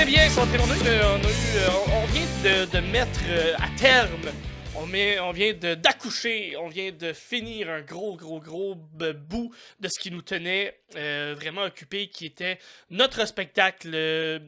bien, on vient de mettre à terme, on vient d'accoucher, on vient de finir un gros bout de ce qui nous tenait vraiment occupé, qui était notre spectacle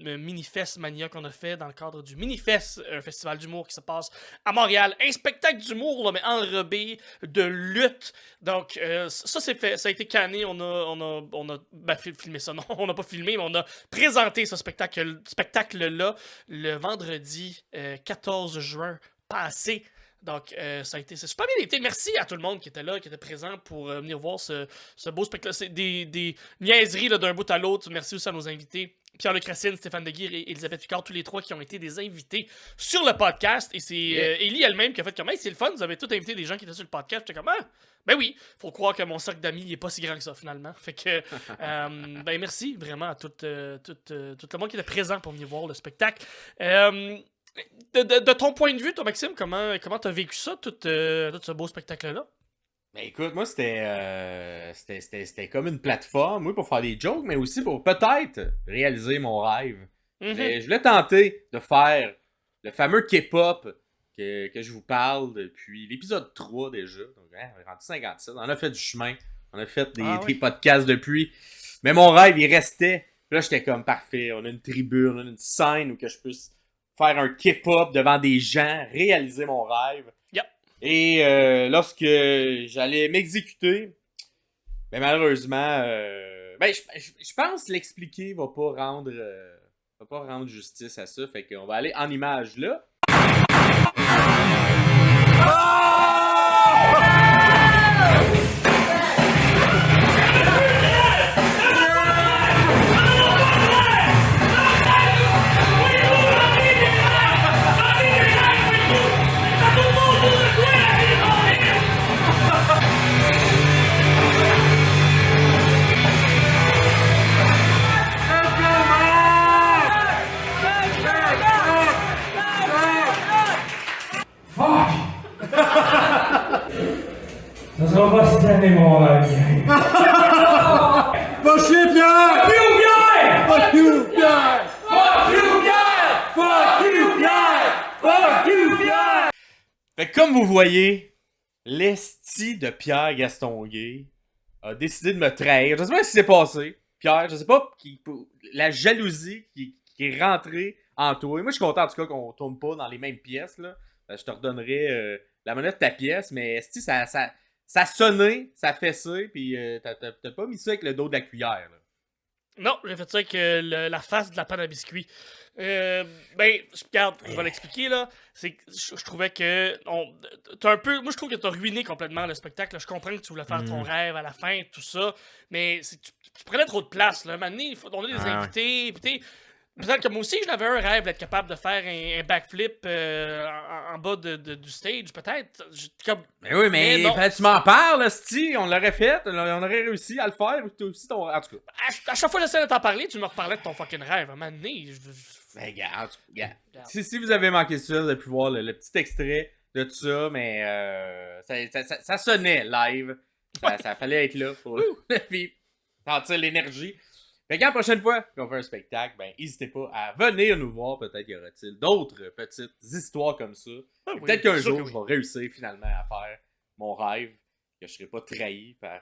Minifest Mania qu'on a fait dans le cadre du Minifest, un festival d'humour qui se passe à Montréal. Un spectacle d'humour, là, mais enrobé de lutte. Donc, ça c'est fait, ça a été canné, on a filmé ça, non, on n'a pas filmé, mais on a présenté ce spectacle-là le vendredi 14 juin passé. Donc, c'est super bien été. Merci à tout le monde qui était là, qui était présent pour venir voir ce beau spectacle. C'est des niaiseries là, d'un bout à l'autre. Merci aussi à nos invités. Pierre-Luc Racine, Stéphane Deguire et Elisabeth Picard, tous les trois qui ont été des invités sur le podcast. Et c'est Ellie elle-même qui a fait comme, hey, c'est le fun, vous avez tous invité des gens qui étaient sur le podcast. J'étais comme, ah, ben oui, faut croire que mon cercle d'amis n'est pas si grand que ça finalement. Fait que, ben merci vraiment à tout le monde qui était présent pour venir voir le spectacle. De ton point de vue, toi, Maxime, comment t'as vécu ça, tout ce beau spectacle-là? Ben écoute, moi, c'était comme une plateforme, oui, pour faire des jokes, mais aussi pour peut-être réaliser mon rêve. Je voulais tenter de faire le fameux K-pop que je vous parle depuis l'épisode 3 déjà. Donc, on est rendu 57. On a fait du chemin. On a fait des podcasts depuis. Mais mon rêve, il restait. Puis là, j'étais comme, parfait. On a une tribune, on a une scène où que je puisse faire un K-pop devant des gens, réaliser mon rêve. Yep. Et lorsque j'allais m'exécuter, ben malheureusement, je pense que l'expliquer va pas rendre justice à ça. Fait qu'on va aller en image là. Ça sera pas cette année, mon rêve. Va chier, Pierre! Fuck you, Pierre! Fuck you, Pierre! Fuck you, Pierre! Fuck you, Pierre! Fuck you, Pierre! Fait que comme vous voyez, l'esti de Pierre Gastonguay a décidé de me trahir. Je sais pas ce qui s'est passé. Pierre, je sais pas, la jalousie qui est rentrée en toi. Moi, je suis content en tout cas qu'on tourne pas dans les mêmes pièces, là. Je te redonnerai la monnaie de ta pièce, mais esti, ça a sonné, ça a fessé, puis t'as pas mis ça avec le dos de la cuillère, là. Non, j'ai fait ça avec la face de la panne à biscuits. Regarde, je vais l'expliquer, là. C'est que je trouvais que... t'as un peu... Moi, je trouve que t'as ruiné complètement le spectacle, là. Je comprends que tu voulais faire ton rêve à la fin, tout ça, mais tu prenais trop de place, là. Maintenant, on a des invités, pis peut-être que moi aussi, j'avais un rêve d'être capable de faire un backflip en bas du stage, peut-être. Mais oui, mais tu m'en parles, esti, on l'aurait fait, on aurait réussi à le faire, ou aussi ton... En tout cas. À chaque fois que j'essaie de t'en parler, tu me reparlais de ton fucking rêve. À un moment donné, Ben, regarde. Si vous avez manqué ça, vous avez pu voir le petit extrait de tout ça, mais ça sonnait live. Ça fallait être là pour sentir l'énergie. Fait que la prochaine fois qu'on fait un spectacle, ben n'hésitez pas à venir nous voir. Peut-être y aura-t-il d'autres petites histoires comme ça. Peut-être qu'un jour, je vais réussir finalement à faire mon rêve, que je serai pas trahi par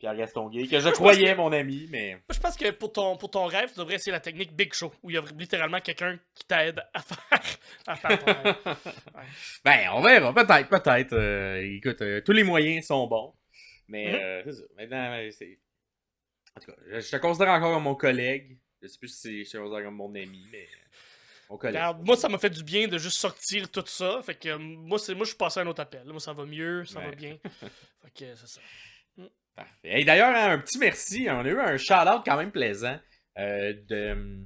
Pierre Gastonguay, que je croyais mon ami, mais... Je pense que pour ton rêve, tu devrais essayer la technique Big Show, où il y a littéralement quelqu'un qui t'aide à faire ton rêve. Ouais. Ben, on verra, peut-être. Écoute, tous les moyens sont bons, mais c'est ça. Maintenant, c'est... En tout cas, je te considère encore comme mon collègue. Je sais plus si je te considère comme mon ami, mais mon collègue. Regarde, moi, ça m'a fait du bien de juste sortir tout ça. Fait que moi, je suis passé à un autre appel. Moi, ça va mieux, ça va bien. Fait que c'est ça. Parfait. Et d'ailleurs, un petit merci. On a eu un shout-out quand même plaisant d'un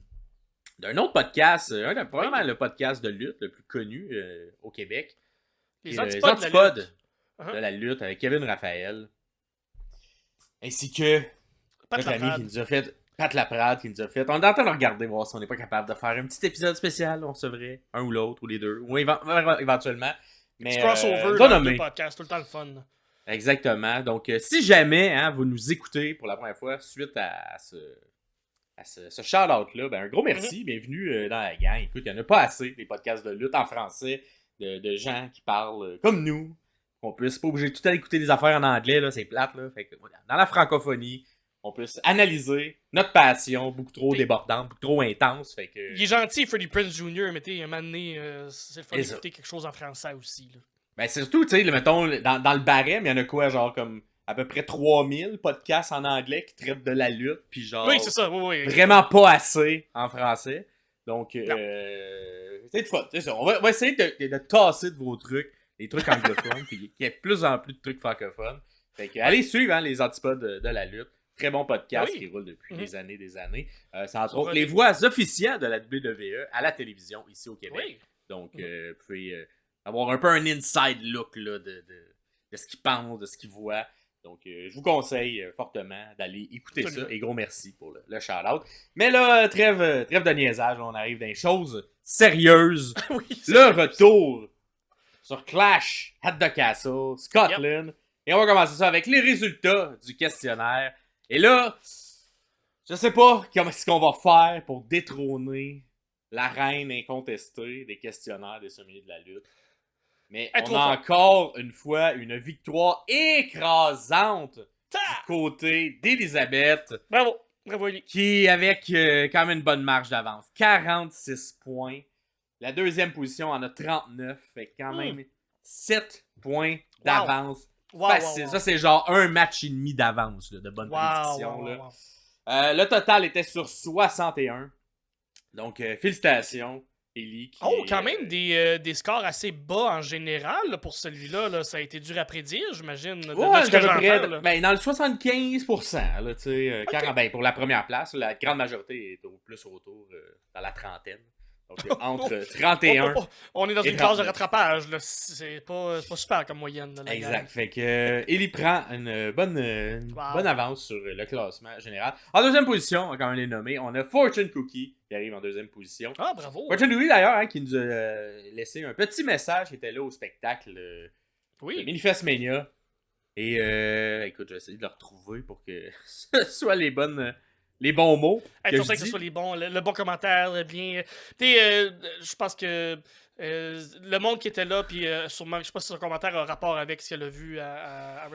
autre podcast. Probablement le podcast de lutte le plus connu au Québec. Les Antipodes de la lutte avec Kevin Raphaël. Ainsi que notre ami qui nous a fait, Pat Laprade qui nous a fait. On est en train de regarder, voir si on n'est pas capable de faire un petit épisode spécial, on recevrait un ou l'autre, ou les deux, ou éventuellement. Mais crossover dans le podcast, tout le temps le fun. Exactement. Donc, si jamais vous nous écoutez pour la première fois suite à à ce shout-out-là, ben, un gros merci. Bienvenue dans la gang. Écoute, il n'y en a pas assez des podcasts de lutte en français, de gens qui parlent comme nous. On puisse pas obligé de tout à écouter des affaires en anglais, là, c'est plate. Là. Fait que, dans la francophonie, on puisse analyser notre passion, beaucoup trop débordante, beaucoup trop intense. Fait que... Il est gentil, Freddie Prinze Jr., mais un moment donné, c'est le fun Et d'écouter quelque chose en français aussi. Là. Ben, c'est surtout, tu sais, mettons, dans le barème, il y en a quoi, genre, comme à peu près 3000 podcasts en anglais qui traitent de la lutte, puis genre... Oui, c'est ça, oui. Vraiment pas assez en français. Donc, c'est le fun. C'est ça. On va essayer de tasser de vos trucs, les trucs anglophones, puis qu'il y ait de plus en plus de trucs francophones. Fait que, allez suivre les antipodes de la lutte. Très bon podcast qui roule depuis des années. C'est entre autres les voix officielles de la WWE à la télévision ici au Québec. Oui. Donc, vous pouvez avoir un peu un inside look là, de ce qu'ils pensent, de ce qu'ils voient. Donc, je vous conseille fortement d'aller écouter ça. Et gros merci pour le shout-out. Mais là, trêve de niaisage. On arrive dans les choses sérieuses. Le retour sur Clash at the Castle, Scotland. Et on va commencer ça avec les résultats du questionnaire. Et là, je sais pas ce qu'on va faire pour détrôner la reine incontestée des questionnaires des sommeliers de la lutte. Mais on a encore une fois une victoire écrasante du côté d'Elisabeth. Bravo Ellie. Qui, avec quand même une bonne marge d'avance. 46 points. La deuxième position en a 39. Fait quand même 7 points d'avance. Facile. Ça, c'est genre un match et demi d'avance de bonne prédiction. Le total était sur 61. Donc, félicitations. Ellie, quand même des scores assez bas en général là, pour celui-là. Là, ça a été dur à prédire, j'imagine. Ben, dans le 75%, là, tu sais, pour la première place, la grande majorité est plus autour dans la trentaine. Donc, entre 31 on est dans une classe de rattrapage. Là. C'est pas super comme moyenne. Là, exact. Fait que Ellie prend une bonne avance sur le classement général. En deuxième position, on va quand même les nommer, on a Fortune Cookie qui arrive en deuxième position. Ah, bravo! Fortune Cookie, d'ailleurs, qui nous a laissé un petit message qui était là au spectacle de Minifest Mania. Et écoute, je vais essayer de le retrouver pour que ce soit les bons mots. Que ce soit les bons, le bon commentaire, bien. Je pense que le monde qui était là, puis sûrement, je sais pas si son commentaire a rapport avec ce qu'elle a vu à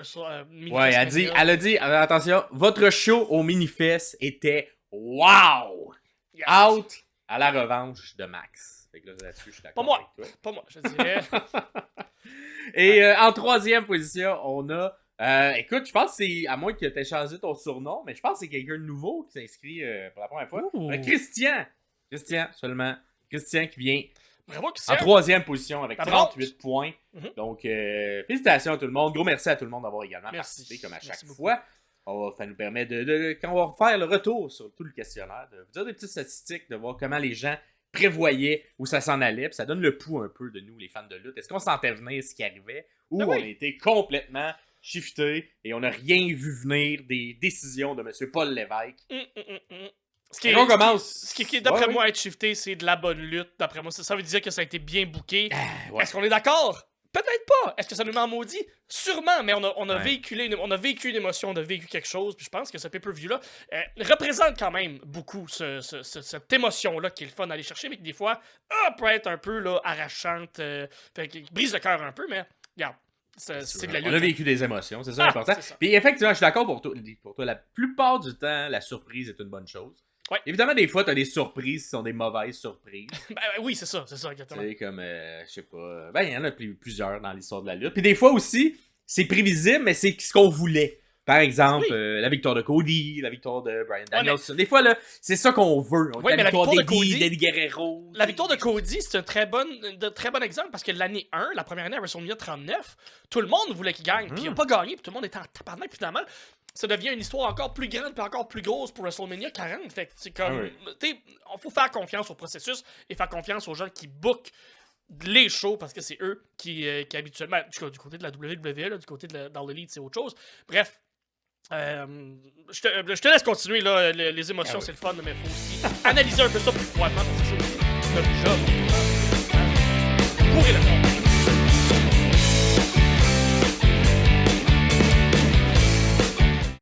Minifest. Ouais, elle a dit, attention, votre show au Minifest était wow! Yes. Out à la revanche de Max. Fait que là-dessus, je suis d'accord avec toi. Pas moi, je dirais. Et en troisième position, on a. Écoute, je pense que c'est, à moins que tu aies changé ton surnom, mais je pense que c'est quelqu'un de nouveau qui s'inscrit pour la première fois. Christian seulement. Christian qui vient en troisième position avec 38 points. Donc, félicitations à tout le monde. Gros merci à tout le monde d'avoir également participé comme à chaque fois. Ça nous permet quand on va faire le retour sur tout le questionnaire, de vous dire des petites statistiques, de voir comment les gens prévoyaient où ça s'en allait. Puis ça donne le pouls un peu de nous, les fans de lutte. Est-ce qu'on sentait venir ce qui arrivait ou on était complètement shifté et on n'a rien vu venir des décisions de M. Paul Lévesque. Ce qui d'après moi, être shifté, c'est de la bonne lutte. D'après moi, ça veut dire que ça a été bien booké. Est-ce qu'on est d'accord? Peut-être pas. Est-ce que ça nous met en maudit? Sûrement, mais on a véhiculé une émotion, on a vécu quelque chose, puis je pense que ce pay-per-view-là représente quand même beaucoup cette émotion-là qui est le fun d'aller chercher, mais qui des fois peut être un peu là, arrachante, qui brise le cœur un peu, mais regarde. C'est de la lutte. On a vécu des émotions, c'est ça l'important. Puis effectivement, je suis d'accord pour toi. La plupart du temps, la surprise est une bonne chose. Ouais. Évidemment, des fois, t'as des surprises qui sont des mauvaises surprises. Oui, c'est ça, exactement. C'est comme, je sais pas, il y en a plusieurs dans l'histoire de la lutte. Puis des fois aussi, c'est prévisible, mais c'est ce qu'on voulait. Par exemple, la victoire de Cody, la victoire de Bryan Danielson. Des fois, là, c'est ça qu'on veut. La victoire de Cody, d'Eddie Guerrero. La victoire de Cody, c'est un très bon exemple parce que l'année 1, la première année à WrestleMania 39, tout le monde voulait qu'il gagne. Puis il n'a pas gagné, puis tout le monde était en tabarnak. Puis finalement, ça devient une histoire encore plus grande et encore plus grosse pour WrestleMania 40. Fait que c'est comme, il faut faire confiance au processus et faire confiance aux gens qui bookent les shows parce que c'est eux qui habituellement, du côté de la WWE, là, du côté de dans l'Elite, c'est autre chose. Bref. Je te laisse continuer là, les émotions, c'est le fun, mais il faut aussi analyser un peu ça plus froidement parce que c'est notre job. Courez le fond.